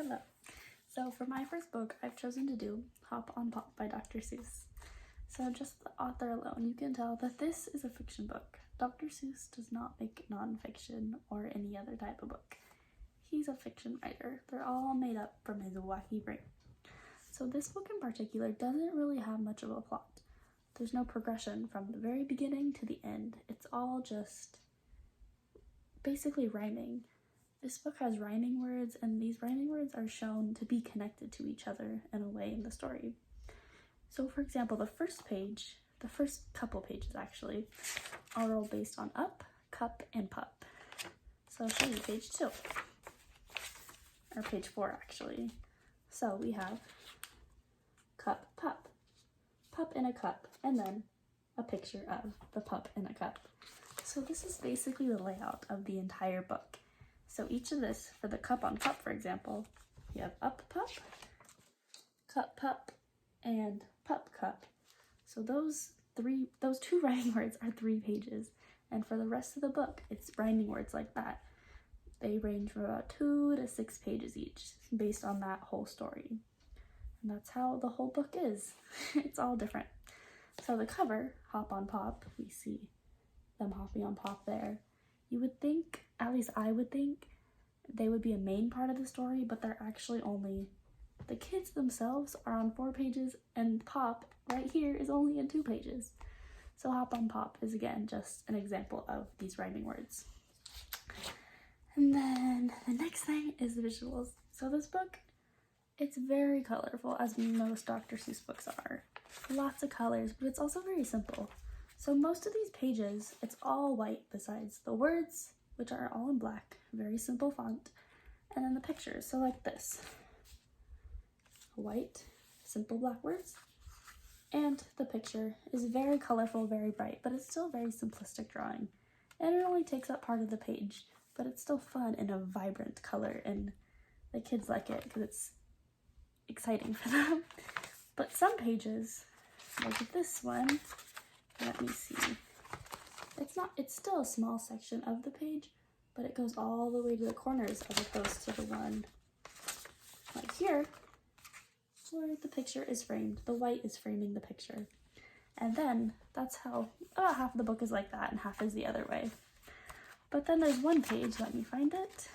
Hello. So for my first book, I've chosen to do Hop on Pop by Dr. Seuss. So just the author alone, you can tell that this is a fiction book. Dr. Seuss does not make nonfiction or any other type of book. He's a fiction writer. They're all made up from his wacky brain. So this book in particular doesn't really have much of a plot. There's no progression from the very beginning to the end. It's all just basically rhyming. This book has rhyming words, and these rhyming words are shown to be connected to each other in a way in the story. So for example, the first couple pages actually, are all based on up, cup, and pup. So I'll show you page 2, or page 4 actually. So we have cup, pup, pup in a cup, and then a picture of the pup in a cup. So this is basically the layout of the entire book. So each of this, for the cup on pup, for example, you have up pup, cup pup, and pup cup. So those two rhyming words are 3 pages. And for the rest of the book, it's rhyming words like that. They range from about 2 to 6 pages each, based on that whole story. And that's how the whole book is. It's all different. So the cover, Hop on Pop, we see them hopping on Pop there. You would think, at least I would think, they would be a main part of the story, but they're actually only, the kids themselves are on 4 pages, and Pop right here is only in 2 pages. So Hop on Pop is again just an example of these rhyming words. And then the next thing is the visuals. So this book, it's very colorful, as most Dr. Seuss books are. Lots of colors, but it's also very simple. So most of these pages, it's all white besides the words, which are all in black, very simple font, and then the pictures, so like this. White, simple black words, and the picture is very colorful, very bright, but it's still very simplistic drawing. And it only takes up part of the page, but it's still fun and a vibrant color, and the kids like it because it's exciting for them. But some pages, like this one, let me see. It's still a small section of the page, but it goes all the way to the corners as opposed to the one like here, where the picture is framed. The white is framing the picture. And then that's how about half of the book is like that and half is the other way. But then there's one page, let me find it.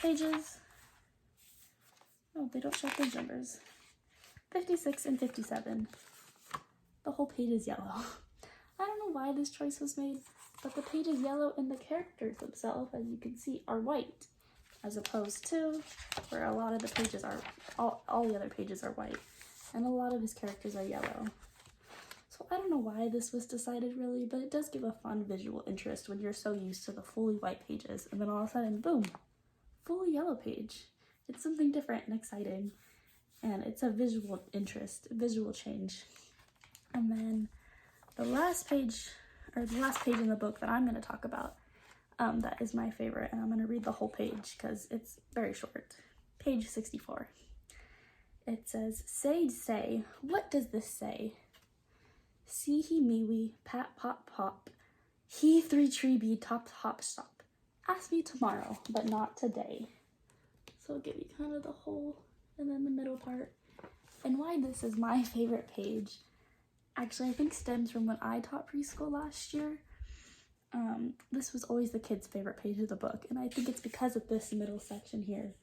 Pages, oh, they don't show page numbers. 56 and 57. The whole page is yellow. I don't know why this choice was made, but the page is yellow and the characters themselves, as you can see, are white, as opposed to where a lot of the pages are, all the other pages are white, and a lot of his characters are yellow. So I don't know why this was decided really, but it does give a fun visual interest when you're so used to the fully white pages, and then all of a sudden, boom, fully yellow page. It's something different and exciting, and it's a visual interest, a visual change. And then the last page in the book that I'm going to talk about, that is my favorite, and I'm going to read the whole page because it's very short. Page 64. It says, say, what does this say? See he me wee, pat pop pop, he 3 tree bee top hop stop. Ask me tomorrow, but not today. So I'll give you kind of the whole, and then the middle part. And why this is my favorite page, actually, I think stems from when I taught preschool last year. This was always the kids' favorite page of the book, and I think it's because of this middle section here,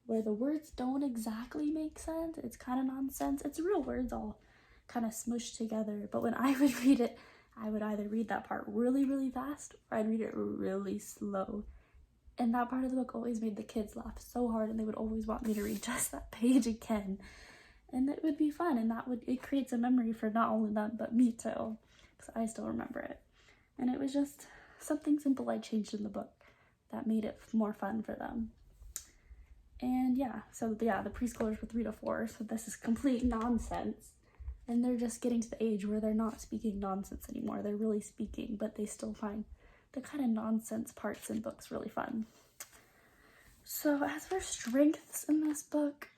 where the words don't exactly make sense. It's kind of nonsense. It's real words all kind of smushed together, but when I would read it, I would either read that part really, really fast, or I'd read it really slow. And that part of the book always made the kids laugh so hard, and they would always want me to read just that page again. And it would be fun, and it creates a memory for not only them, but me too, because I still remember it. And it was just something simple I changed in the book that made it more fun for them. And the preschoolers were 3 to 4, so this is complete nonsense. And they're just getting to the age where they're not speaking nonsense anymore. They're really speaking, but they still find the kind of nonsense parts in books really fun. So as for strengths in this book,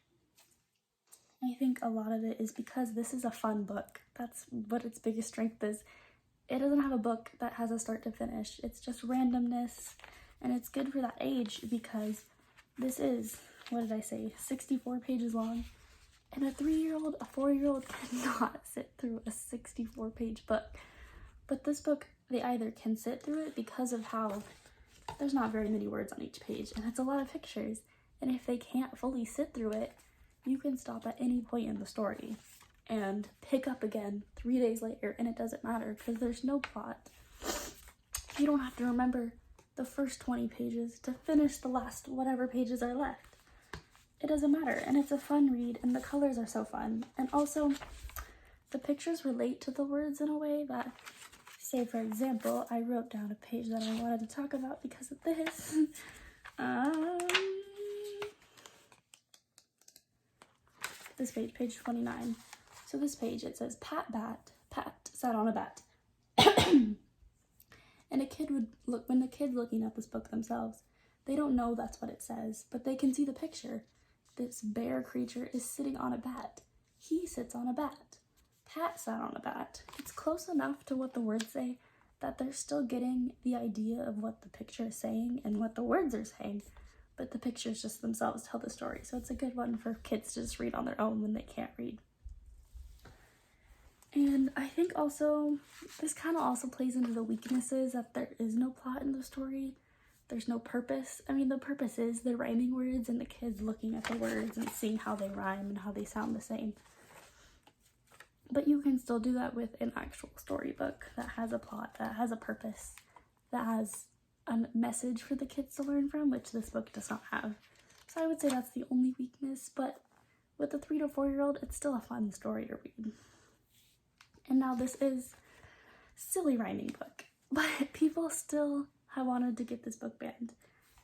I think a lot of it is because this is a fun book. That's what its biggest strength is. It doesn't have a book that has a start to finish. It's just randomness, and it's good for that age because this is what did I say, 64 pages long. And a 3-year-old, a 4-year-old cannot sit through a 64-page book. But this book, they either can sit through it because of how there's not very many words on each page, and it's a lot of pictures. And if they can't fully sit through it, you can stop at any point in the story and pick up again 3 days later, and it doesn't matter because there's no plot. You don't have to remember the first 20 pages to finish the last whatever pages are left. It doesn't matter, and it's a fun read, and the colors are so fun. And also, the pictures relate to the words in a way that, say for example, I wrote down a page that I wanted to talk about because of this. This page, page 29. So this page, it says, Pat sat on a bat. And a kid would look, when the kid's looking at this book themselves, they don't know that's what it says, but they can see the picture. This bear creature is sitting on a bat. He sits on a bat. Pat sat on a bat. It's close enough to what the words say that they're still getting the idea of what the picture is saying and what the words are saying, but the pictures just themselves tell the story. So it's a good one for kids to just read on their own when they can't read. And I think also, this kind of also plays into the weaknesses that there is no plot in the story. There's no purpose. I mean, the purpose is the rhyming words and the kids looking at the words and seeing how they rhyme and how they sound the same. But you can still do that with an actual storybook that has a plot, that has a purpose, that has a message for the kids to learn from, which this book does not have. So I would say that's the only weakness, but with a 3 to 4-year-old, it's still a fun story to read. And now this is silly rhyming book, but people still have wanted to get this book banned.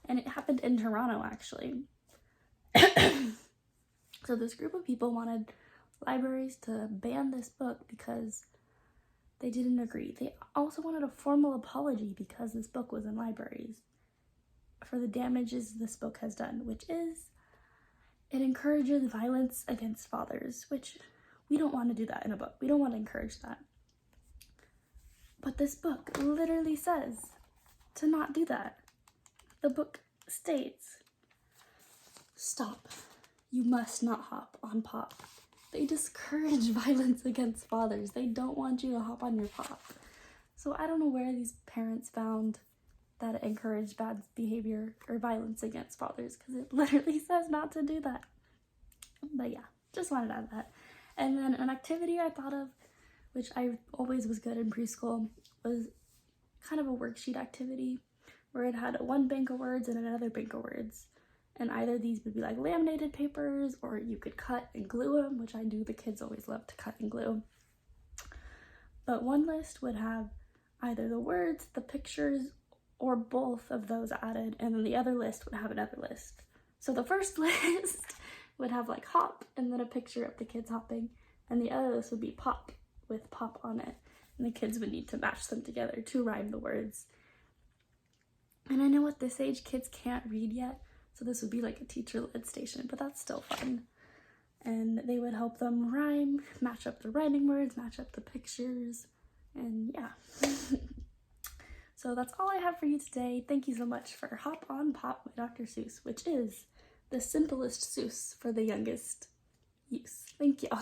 And it happened in Toronto, actually. So this group of people wanted libraries to ban this book because they didn't agree. They also wanted a formal apology because this book was in libraries for the damages this book has done, which is it encourages violence against fathers, which we don't want to do that in a book. We don't want to encourage that. But this book literally says to not do that. The book states, stop. You must not hop on Pop. They discourage violence against fathers. They don't want you to hop on your Pop. So I don't know where these parents found that it encouraged bad behavior or violence against fathers, because it literally says not to do that. But yeah, just wanted to add that. And then an activity I thought of, which I always was good in preschool, was kind of a worksheet activity where it had one bank of words and another bank of words. And either these would be like laminated papers, or you could cut and glue them, which I do. The kids always love to cut and glue. But one list would have either the words, the pictures, or both of those added, and then the other list would have another list. So the first list would have like hop and then a picture of the kids hopping, and the other list would be pop with pop on it, and the kids would need to match them together to rhyme the words. And I know at this age kids can't read yet, so this would be like a teacher-led station, but that's still fun. And they would help them rhyme, match up the rhyming words, match up the pictures, and yeah. So that's all I have for you today. Thank you so much for Hop on Pop by Dr. Seuss, which is the simplest Seuss for the youngest use. Thank y'all.